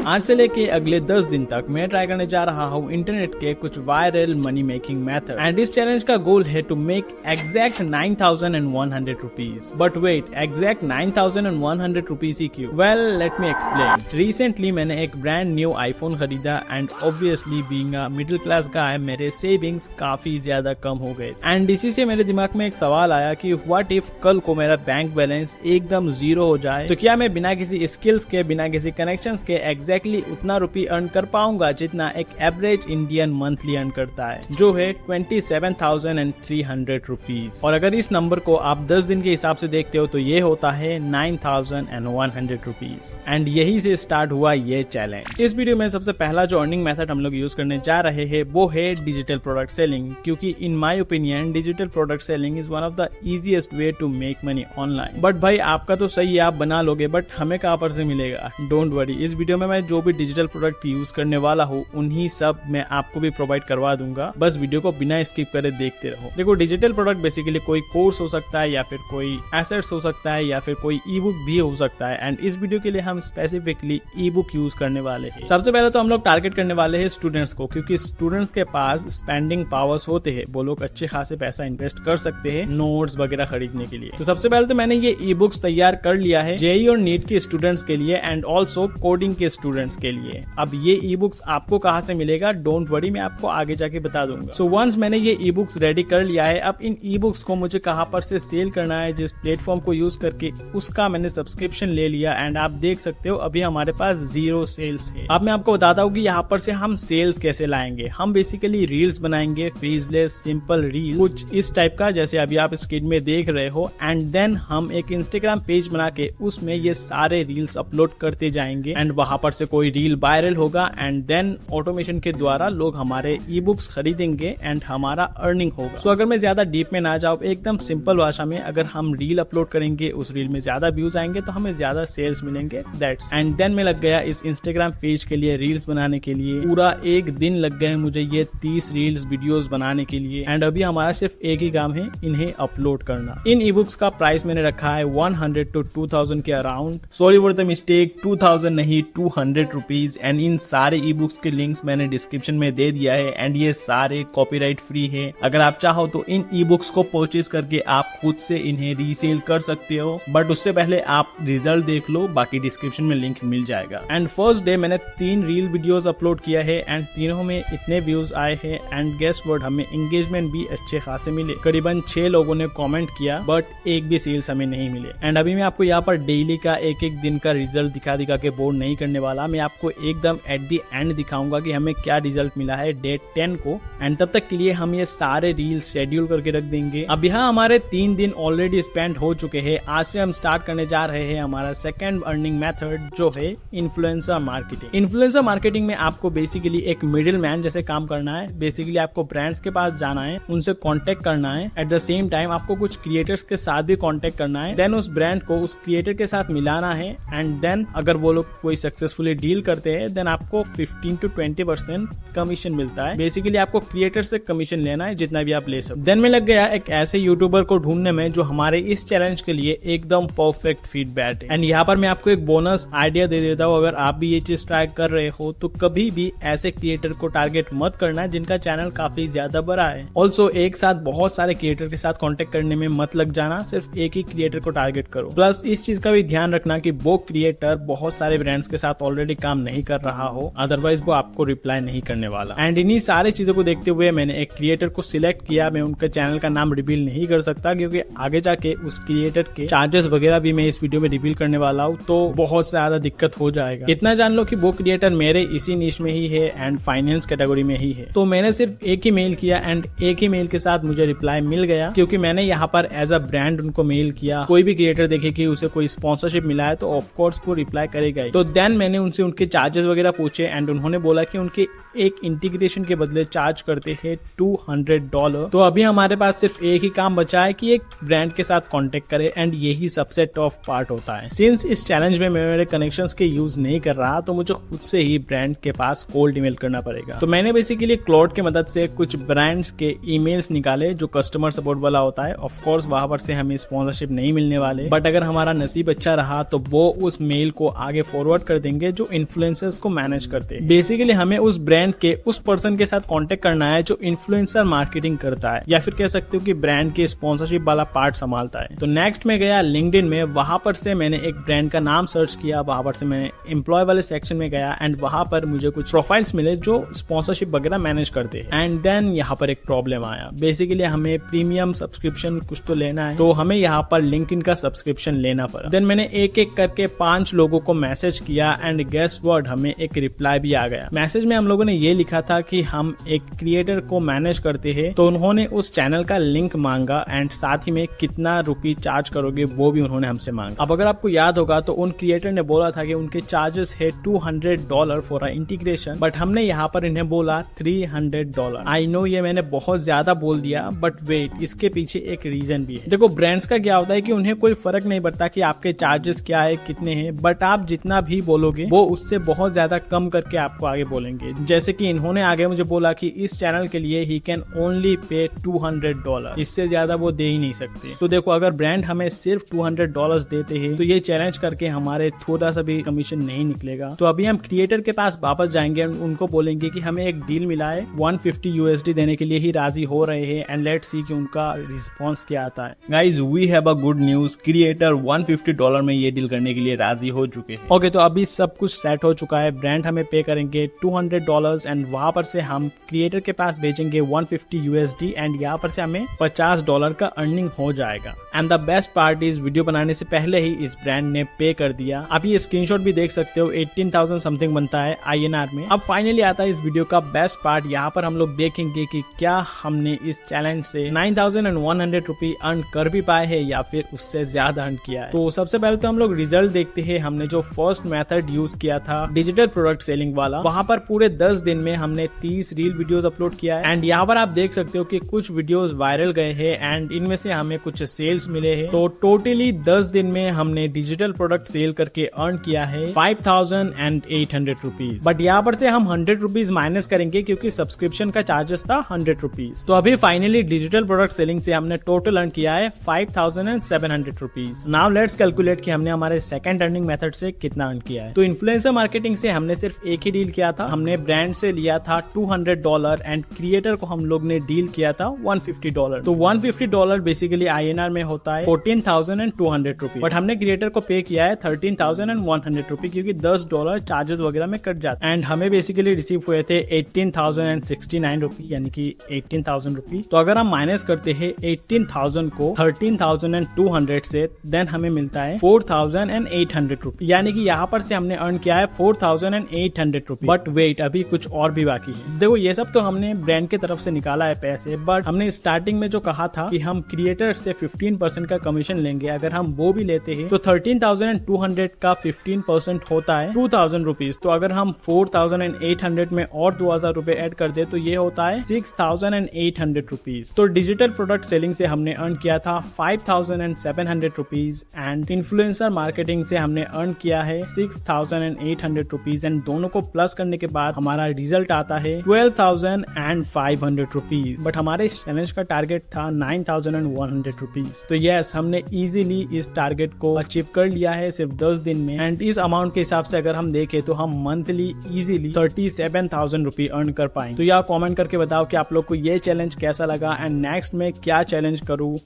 आज से लेके अगले 10 दिन तक मैं ट्राई करने जा रहा हूँ इंटरनेट के कुछ viral money making method and इस चैलेंज का गोल है to make exact 9100 rupees. But wait, exact 9100 rupees ही क्यों? Well, let me explain. Recently मैंने एक ब्रांड न्यू आईफोन खरीदा and obviously being a middle class guy मेरे सेविंग्स काफी ज्यादा कम हो गए एंड इसी से मेरे दिमाग में एक सवाल आया कि व्हाट इफ कल को मेरा बैंक बैलेंस एकदम जीरो हो जाए, तो क्या मैं बिना किसी स्किल्स के, बिना किसी कनेक्शंस के एग्जैक्टली उतना रुपये अर्न कर पाऊंगा जितना एक एवरेज इंडियन मंथली अर्न करता है, जो है 27,300 रुपीज। और अगर इस नंबर को आप 10 दिन के हिसाब से देखते हो तो ये होता है 9,100 रुपीज एंड यही से स्टार्ट हुआ ये चैलेंज। इस वीडियो में सबसे पहला जो अर्निंग मेथड हम लोग यूज करने जा रहे हैं वो है डिजिटल प्रोडक्ट सेलिंग, क्योंकि in my opinion digital product selling is one of the easiest way to make money online. But भाई आपका तो सही है, आप बना लोगे, बट हमें कहाँ पर से मिलेगा? डोंट वरी, इस वीडियो में मैं जो भी डिजिटल प्रोडक्ट यूज करने वाला हूँ उन्हीं सब मैं आपको भी प्रोवाइड करवा दूंगा। बस वीडियो को बिना स्किप करे देखते रहो। देखो, डिजिटल प्रोडक्ट बेसिकली कोई कोर्स हो सकता है या फिर कोई एसेट्स हो सकता है या फिर कोई ई बुक भी हो सकता है एंड इस वीडियो के लिए हम स्पेसिफिकली ई बुक यूज करने वाले हैं। सबसे पहले तो हम लोग टारगेट करने वाले हैं स्टूडेंट्स को, क्योंकि स्टूडेंट्स के पास स्पेंडिंग पावर्स होते हैं, वो लोग अच्छे खासे पैसा इन्वेस्ट कर सकते हैं नोट्स वगैरह खरीदने के लिए। तो सबसे पहले तो मैंने ये ई बुक्स तैयार कर लिया है जेईई और नीट के स्टूडेंट्स के लिए एंड ऑल्सो कोडिंग के स्टूडेंट्स के लिए। अब ये ई बुक्स आपको कहाँ से मिलेगा, डोंट वरी, मैं आपको आगे जाके बता दूंगा। सो वंस मैंने ये ई बुक्स रेडी कर लिया है, अब इन ई बुक्स को मुझे कहाँ पर से सेल करना है, जिस प्लेटफॉर्म को यूज करके उसका मैंने सब्सक्रिप्शन ले लिया एंड आप देख सकते हो अभी हमारे पास 0 सेल्स है। अब मैं आपको बताता हूँ कि यहाँ पर से हम सेल्स कैसे लाएंगे। हम बेसिकली रील्स बनाएंगे, फीसलेस सिंपल रील्स, कुछ इस टाइप का जैसे अभी आप स्क्रीन में देख रहे हो एंड देन हम एक इंस्टाग्राम पेज बना के उसमें ये सारे रील्स अपलोड करते जाएंगे एंड वहां पर से कोई रील वायरल होगा एंड देन ऑटोमेशन के द्वारा लोग हमारे ई बुक्स खरीदेंगे एंड हमारा अर्निंग होगा। सो अगर मैं ज्यादा डीप में ना जाऊँ, एकदम सिंपल भाषा में, अगर हम रील अपलोड करेंगे, उस रील में ज्यादा व्यूज आएंगे तो हमें ज्यादा सेल्स मिलेंगे, दैट्स। एंड देन मैं लग गया इस इंस्टाग्राम पेज के लिए रील्स बनाने के लिए। पूरा एक दिन लग गए मुझे ये 30 रील्स वीडियोस बनाने के लिए एंड अभी हमारा सिर्फ एक ही काम है, इन्हें अपलोड करना। इन ई बुक्स का प्राइस मैंने रखा है 100 to 2000 के around. Sorry for the mistake, 2000 नहीं 200 रुपीज एंड इन सारे ई बुक्स के लिंक्स मैंने डिस्क्रिप्शन में दे दिया है एंड ये सारे कॉपीराइट फ्री है। अगर आप चाहो तो इन ई बुक्स को परचेज करके आप खुद से इन्हें रीसेल कर सकते हो, बट उससे पहले आप रिजल्ट देख लो, बाकी डिस्क्रिप्शन में लिंक मिल जाएगा। एंड फर्स्ट डे मैंने 3 रील वीडियोस अपलोड किया है एंड तीनों में इतने व्यूज आए हैं एंड गेस व्हाट, हमें एंगेजमेंट भी अच्छे खासे मिले। करीबन 6 लोगों ने कमेंट किया बट एक भी सेल्स हमें नहीं मिले। एंड अभी मैं आपको यहाँ पर डेली का एक एक दिन का रिजल्ट दिखा के बोर नहीं करने वाला, मैं आपको एकदम एट दी एंड दिखाऊंगा कि हमें क्या रिजल्ट मिला है डे 10 को एंड तब तक के लिए हम ये सारे रील्स शेड्यूल करके रख देंगे। अब यहाँ हमारे 3 दिन ऑलरेडी स्पेंड हो चुके हैं। आज से हम स्टार्ट करने जा रहे हैं हमारा सेकंड अर्निंग मेथड, जो है इन्फ्लुएंसर मार्केटिंग। इन्फ्लुएंसर मार्केटिंग में आपको बेसिकली एक मिडिल मैन जैसे काम करना है। बेसिकली आपको ब्रांड्स के पास जाना है, उनसे कॉन्टेक्ट करना है, एट द सेम टाइम आपको कुछ क्रिएटर्स के साथ भी कॉन्टेक्ट करना है, देन उस ब्रांड को उस क्रिएटर के साथ मिलाना है एंड देन अगर वो लोग कोई सक्सेसफुली डील करते हैं देन आपको 15 to 20% कमीशन मिलता है। बेसिकली आपको क्रिएटर से कमीशन लेना है जितना भी आप ले सकते। देन में लग गया एक ऐसे यूट्यूबर को ढूंढने में जो हमारे इस चैलेंज के लिए एकदम परफेक्ट फीडबैक है एंड यहाँ पर मैं आपको एक बोनस आइडिया दे देता हूँ। अगर आप भी ये चीज ट्राई कर रहे हो तो कभी भी ऐसे क्रिएटर को टारगेट मत करना जिनका चैनल काफी ज्यादा बड़ा है। ऑल्सो एक साथ बहुत सारे क्रिएटर के साथ कॉन्टेक्ट करने में मत लग जाना, सिर्फ एक ही क्रिएटर को टारगेट करो। प्लस इस चीज का भी ध्यान रखना कि वो क्रिएटर बहुत सारे ब्रांड्स के साथ ऑलरेडी काम नहीं कर रहा हो, अदरवाइज वो आपको रिप्लाई नहीं करने वाला। एंड इन्हीं सारे चीजों को देखते हुए मैंने एक क्रिएटर को सिलेक्ट किया। मैं उनका चैनल का नाम रिवील नहीं कर सकता क्योंकि आगे जाके उस क्रिएटर के चार्जेस वगैरह भी मैं इस वीडियो में रिवील करने वाला हूँ, तो बहुत ज्यादा दिक्कत हो जाएगा। इतना जान लो कि वो क्रिएटर मेरे इसी नीश में ही है एंड फाइनेंस कैटेगरी में ही है। तो मैंने सिर्फ एक ही मेल किया एंड एक ही मेल के साथ मुझे रिप्लाई मिल गया, क्योंकि मैंने यहाँ पर एज अ ब्रांड उनको मेल किया। कोई भी क्रिएटर देखे कि उसे कोई स्पॉन्सरशिप मिला है तो ऑफकोर्स वो रिप्लाई करेगा ही। तो देन मैंने उनसे उनके चार्जेस वगैरह पूछे एंड उन्होंने बोला कि उनके एक इंटीग्रेशन के बदले चार्ज करते हैं $200। तो अभी हमारे पास सिर्फ एक ही काम बचा है कि एक ब्रांड के साथ कांटेक्ट करे एंड यही सबसे टफ पार्ट होता है। सिंस इस चैलेंज में मैं मेरे कनेक्शंस के यूज नहीं कर रहा तो मुझे खुद से ही ब्रांड के पास कोल्ड ईमेल करना पड़ेगा। तो मैंने बेसिकली क्लाउड की मदद से कुछ ब्रांड्स के ईमेल्स निकाले जो कस्टमर सपोर्ट वाला होता है। ऑफ कोर्स वहां पर से हमें स्पॉन्सरशिप नहीं मिलने वाले, बट अगर हमारा नसीब अच्छा रहा तो वो उस मेल को आगे फॉरवर्ड कर देंगे जो इन्फ्लुएंसर्स को मैनेज करते हैं। बेसिकली हमें उस ब्रांड के उस पर्सन के साथ कांटेक्ट करना है जो इन्फ्लुएंसर मार्केटिंग करता है, या फिर कह सकते हो कि ब्रांड के स्पॉन्सरशिप वाला पार्ट संभालता है। तो नेक्स्ट में गया लिंक्डइन में, वहां पर से मैंने एक ब्रांड का नाम सर्च किया, वहां पर से मैंने एम्प्लॉय वाले सेक्शन में गया एंड वहां पर मुझे कुछ प्रोफाइल्स मिले जो स्पॉन्सरशिप वगैरह मैनेज करते हैं। एंड देन यहाँ पर एक प्रॉब्लम आया। बेसिकली हमें प्रीमियम सब्सक्रिप्शन कुछ तो लेना है, तो हमें यहाँ पर लिंक्डइन का सब्सक्रिप्शन लेना पड़ा। देन मैंने एक एक करके 5 लोगों को मैसेज किया एंड गेस व्हाट, हमें एक रिप्लाई भी आ गया। मैसेज में हम लोगों ने ये लिखा था कि हम एक क्रिएटर को मैनेज करते हैं, तो उन्होंने उस चैनल का लिंक मांगा एंड साथ ही में कितना रुपये चार्ज करोगे वो भी उन्होंने हमसे मांगा। अब अगर आपको याद होगा तो उन क्रिएटर ने बोला था कि उनके चार्जेस है $200 फॉर इंटीग्रेशन, बट हमने यहाँ पर इन्हें बोला $300। आई नो ये मैंने बहुत ज्यादा बोल दिया, बट वेट, इसके पीछे एक रीजन भी है। देखो ब्रांड्स का क्या होता है कि उन्हें कोई फर्क नहीं पड़ता कि आपके चार्जेस क्या है, कितने हैं, बट आप जितना भी बोलोगे वो उससे बहुत ज्यादा कम करके आपको आगे बोलेंगे। जैसे कि इन्होंने आगे मुझे बोला कि इस चैनल के लिए ही कैन ओनली पे $200, इससे ज्यादा वो दे ही नहीं सकते। तो देखो अगर ब्रांड हमें सिर्फ $200 देते हैं तो ये चैलेंज करके हमारे थोड़ा सा भी कमीशन नहीं निकलेगा। तो अभी हम क्रिएटर के पास वापस जाएंगे, उनको बोलेंगे कि हमें एक डील मिला है, $150 देने के लिए ही राजी हो रहे हैं एंड लेट्स सी कि उनका रिस्पॉन्स क्या आता है। Guys we have a good news, creator $150 में ये डील करने के लिए राजी हो चुके हैं। ओके, तो अभी सब कुछ सेट हो चुका है। ब्रांड हमें पे करेंगे $200 एंड वहां पर से हम क्रिएटर के पास भेजेंगे $150 एंड यहाँ पर से हमें $50 का अर्निंग हो जाएगा। And the best part is video बनाने से पहले ही इस ब्रांड ने पे कर दिया। आप ये स्क्रीनशॉट भी देख सकते हो, 18,000 समथिंग बनता है INR में। अब फाइनली आता है इस वीडियो का बेस्ट पार्ट। यहाँ पर हम लोग देखेंगे कि क्या हमने इस चैलेंज से 9,100 रुपए अर्न कर भी पाए हैं या फिर उससे ज्यादा अर्न किया है। तो सबसे पहले तो हम लोग रिजल्ट देखते हैं। हमने जो फर्स्ट मेथड यूज किया था डिजिटल प्रोडक्ट सेलिंग वाला, वहां पर पूरे 10 दिन में हमने 30 रील वीडियोस अपलोड किया है एंड यहाँ पर आप देख सकते हो कि कुछ वीडियोस वायरल गए हैं एंड इनमें से हमें कुछ सेल्स मिले हैं। तो टोटली 10 दिन में हमने डिजिटल प्रोडक्ट सेल करके अर्न किया है 5,800 रुपीज। बट यहाँ पर से हम 100 रुपीज माइनस करेंगे क्योंकि सब्सक्रिप्शन का चार्जेस था 100 रुपीज। तो अभी फाइनली डिजिटल प्रोडक्ट सेलिंग से हमने टोटल अर्न किया है 5,700 रुपीज। नाउ लेट्स कैलकुलेट कि हमने हमारे सेकंड अर्निंग मेथड से कितना अर्न किया है। तो इन्फ्लुएंसर मार्केटिंग से हमने सिर्फ एक ही डील किया था। हमने ब्रांड से लिया था $200 एंड क्रिएटर को हम लोग ने डील किया था $150। तो $150 बेसिकली INR में होता है 14,200 रुपए, बट हमने क्रिएटर को पे किया है 13,100 रुपए क्योंकि $10 चार्जेस वगैरह में कट जाता है एंड हमें बेसिकली रिसीव हुए थे 18,069 रुपए, यानी कि 18,000 रुपए। तो अगर हम माइनस करते हैं 18,000 को 13,200 से, देन हमें मिलता है 4,800 रुपए, यानी कि यहाँ पर से हमने अर्न किया है 4,800 रुपए। बट वेट, अभी कुछ और भी बाकी है। देखो ये सब तो हमने ब्रांड की तरफ से निकाला है पैसे, बट हमने स्टार्टिंग में जो कहा था कि हम क्रिएटर से 15% का कमीशन लेंगे, अगर हम वो भी लेते हैं तो 13,200 का 15% होता है 2,000 रुपीज। तो अगर हम 4,800 में और 2,000 रुपए ऐड कर दे तो ये होता है 6,800 रुपीज। तो डिजिटल प्रोडक्ट सेलिंग से हमने अर्न किया था 5,700 रुपीज एंड इन्फ्लुएंसर मार्केटिंग से हमने अर्न किया है 6,800 रुपीज एंड दोनों को प्लस करने के बाद हमारा रिजल्ट आता है 12,500 रुपीज। बट हमारे इस चैलेंज का टारगेट था 9,100 रुपीज। तो यस, हमने इजीली इस टारगेट को अचीव कर लिया है सिर्फ 10 दिन में एंड इस अमाउंट के हिसाब से अगर हम देखें तो हम मंथली इजीली 37,000 रुपए अर्न कर पाएंगे। तो यार कमेंट करके बताओ कि आप लोग को ये चैलेंज कैसा लगा एंड नेक्स्ट में क्या चैलेंज करूँ।